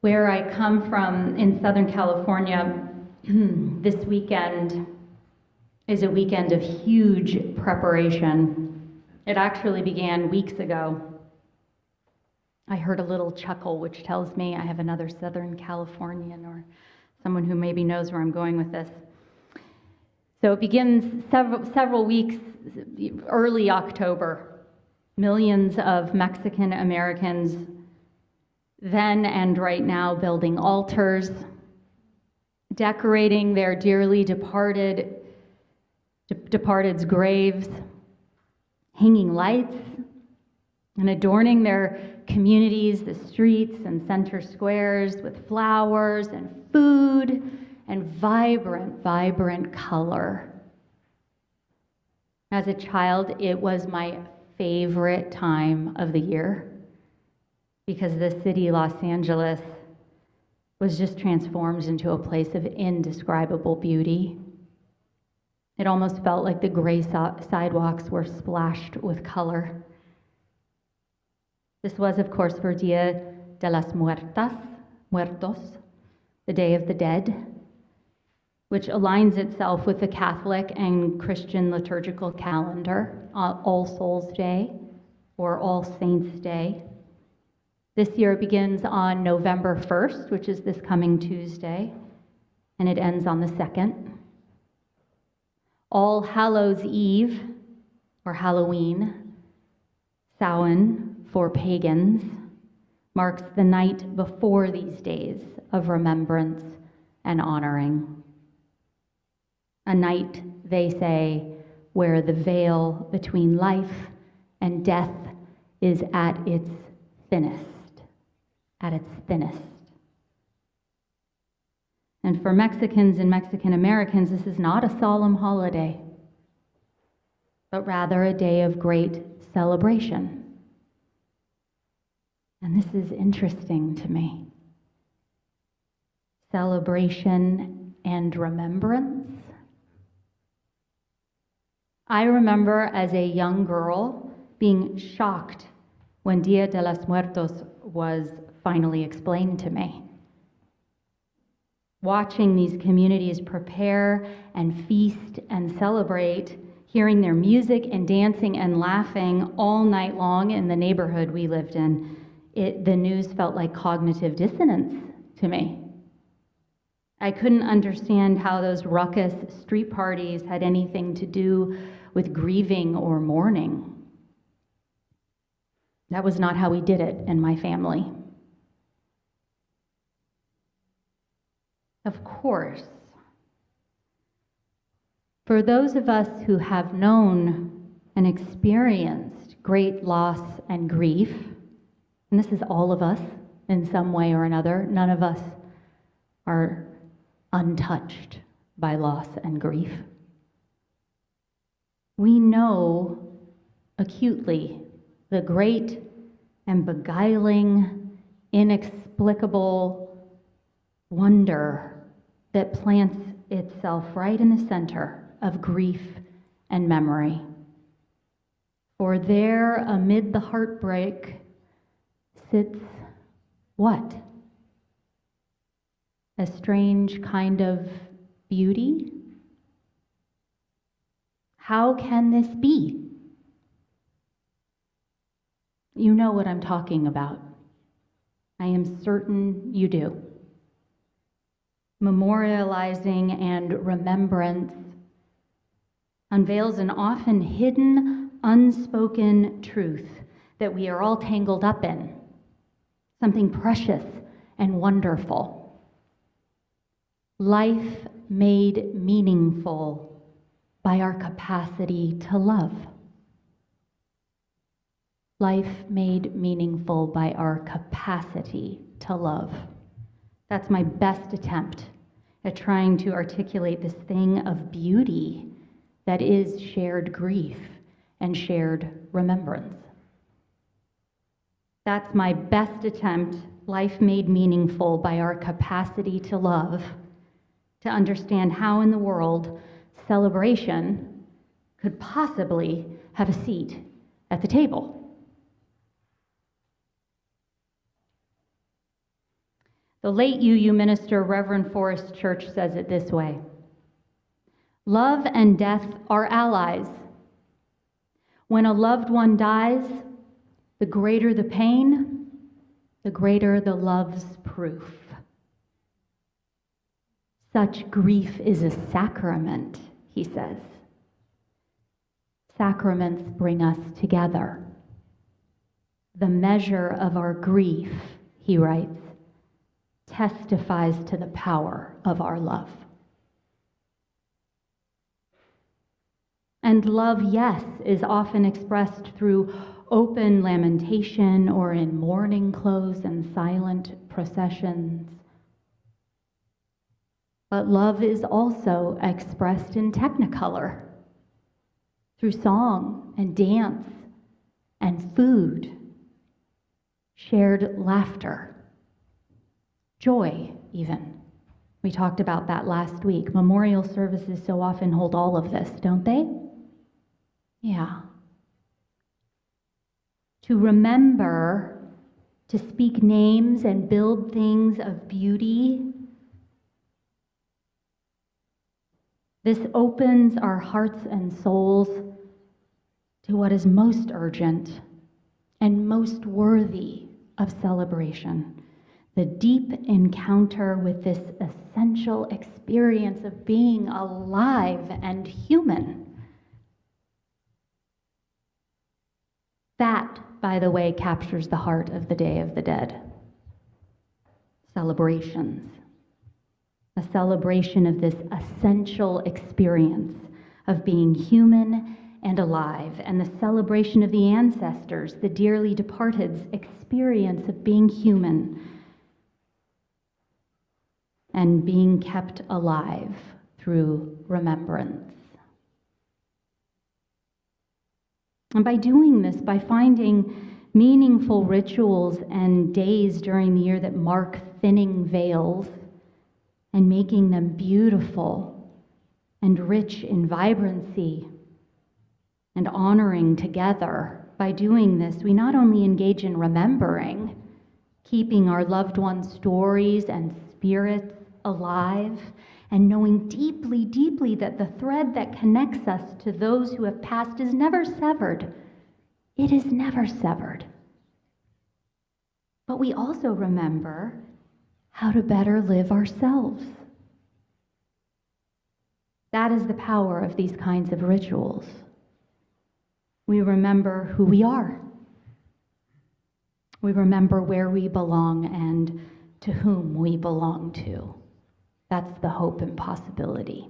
Where I come from in Southern California, this weekend is a weekend of huge preparation. It actually began weeks ago. I heard a little chuckle, which tells me I have another Southern Californian or someone who maybe knows where I'm going with this. So it begins several weeks, early October. Millions of Mexican Americans then and right now building altars, decorating their dearly departed's graves, hanging lights, and adorning their communities, the streets and center squares with flowers and food and vibrant color. As a child, it was my favorite time of the year because the city, Los Angeles, was just transformed into a place of indescribable beauty. It almost felt like the gray sidewalks were splashed with color. This was, of course, for Dia de los Muertos, the Day of the Dead, which aligns itself with the Catholic and Christian liturgical calendar, All Souls Day or All Saints Day. This year it begins on November 1st, which is this coming Tuesday, and it ends on the 2nd. All Hallows Eve, or Halloween, Samhain for pagans, marks the night before these days of remembrance and honoring. A night, they say, where the veil between life and death is at its thinnest. And for Mexicans and Mexican Americans, this is not a solemn holiday, but rather a day of great celebration. And this is interesting to me. Celebration and remembrance. I remember as a young girl being shocked when Dia de los Muertos was finally explained to me. Watching these communities prepare and feast and celebrate, hearing their music and dancing and laughing all night long in the neighborhood we lived in, the news felt like cognitive dissonance to me. I couldn't understand how those ruckus street parties had anything to do with grieving or mourning. That was not how we did it in my family. Of course, for those of us who have known and experienced great loss and grief, and this is all of us in some way or another, none of us are untouched by loss and grief. We know acutely the great and beguiling, inexplicable wonder that plants itself right in the center of grief and memory. For there, amid the heartbreak, sits what? A strange kind of beauty? How can this be? You know what I'm talking about. I am certain you do. Memorializing and remembrance unveils an often hidden, unspoken truth that we are all tangled up in, something precious and wonderful. Life made meaningful by our capacity to love. Life made meaningful by our capacity to love. That's my best attempt at trying to articulate this thing of beauty that is shared grief and shared remembrance. That's my best attempt, life made meaningful by our capacity to love, to understand how in the world celebration could possibly have a seat at the table. The late UU minister, Reverend Forrest Church, says it this way: love and death are allies. When a loved one dies, the greater the pain, the greater the love's proof. Such grief is a sacrament, he says. Sacraments bring us together. The measure of our grief, he writes, testifies to the power of our love. And love, yes, is often expressed through open lamentation or in mourning clothes and silent processions. But love is also expressed in technicolor, through song and dance and food, shared laughter, joy even. We talked about that last week. Memorial services so often hold all of this, don't they? Yeah. To remember, to speak names and build things of beauty. This opens our hearts and souls to what is most urgent and most worthy of celebration: the deep encounter with this essential experience of being alive and human. That, by the way, captures the heart of the Day of the Dead. Celebrations. A celebration of this essential experience of being human and alive, and the celebration of the ancestors, the dearly departed's experience of being human and being kept alive through remembrance. And by doing this, by finding meaningful rituals and days during the year that mark thinning veils and making them beautiful and rich in vibrancy and honoring together, by doing this, we not only engage in remembering, keeping our loved ones' stories and spirits alive, and knowing deeply, deeply that the thread that connects us to those who have passed is never severed. It is never severed. But we also remember how to better live ourselves. That is the power of these kinds of rituals. We remember who we are. We remember where we belong and to whom we belong to. That's the hope and possibility.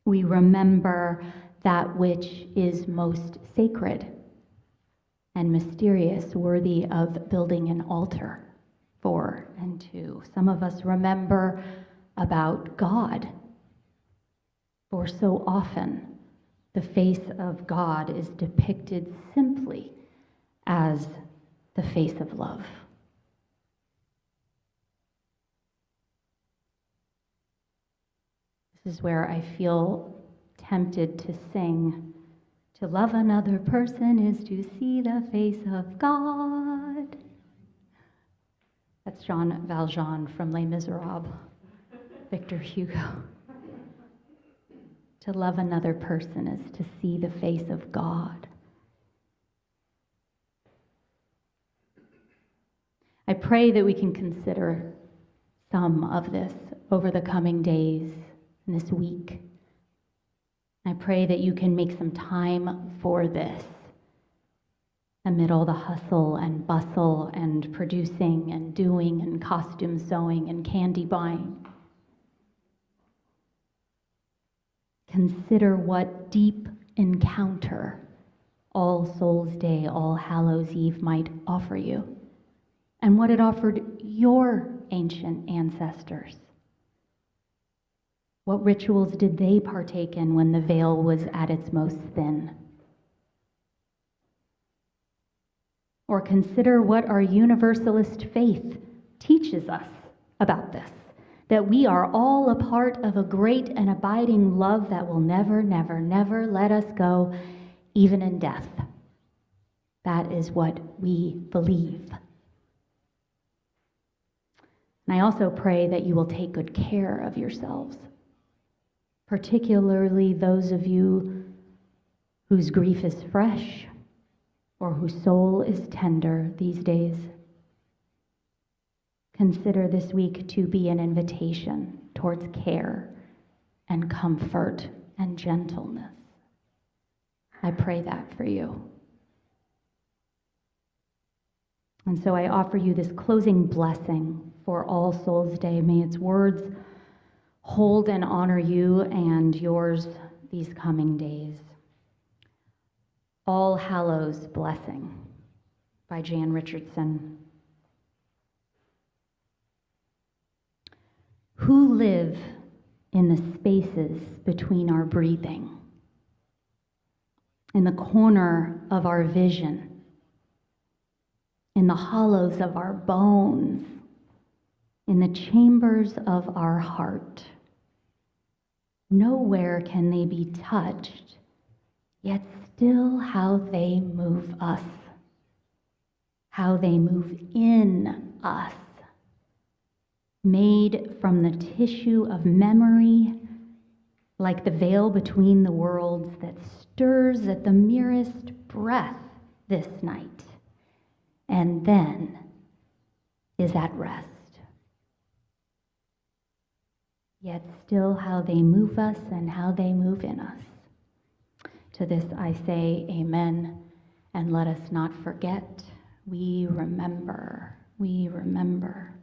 We remember that which is most sacred and mysterious, worthy of building an altar for and to. Some of us remember about God, for so often the face of God is depicted simply as the face of love. This is where I feel tempted to sing, "To love another person is to see the face of God." That's Jean Valjean from Les Miserables, Victor Hugo. To love another person is to see the face of God. I pray that we can consider some of this over the coming days and this week. I pray that you can make some time for this amid all the hustle and bustle and producing and doing and costume sewing and candy buying. Consider what deep encounter All Souls Day, All Hallows Eve might offer you, and what it offered your ancient ancestors. What rituals did they partake in when the veil was at its most thin? Or consider what our Universalist faith teaches us about this, that we are all a part of a great and abiding love that will never, never, never let us go, even in death. That is what we believe. And I also pray that you will take good care of yourselves, particularly those of you whose grief is fresh or whose soul is tender these days. Consider this week to be an invitation towards care and comfort and gentleness. I pray that for you. And so I offer you this closing blessing for All Souls Day. May its words hold and honor you and yours these coming days. All Hallows Blessing by Jan Richardson. Who live in the spaces between our breathing, in the corner of our vision, in the hollows of our bones, in the chambers of our heart? Nowhere can they be touched, yet still how they move us, how they move in us, made from the tissue of memory, like the veil between the worlds that stirs at the merest breath this night, and then is at rest. Yet still how they move us and how they move in us. To this I say amen, and let us not forget, we remember, we remember.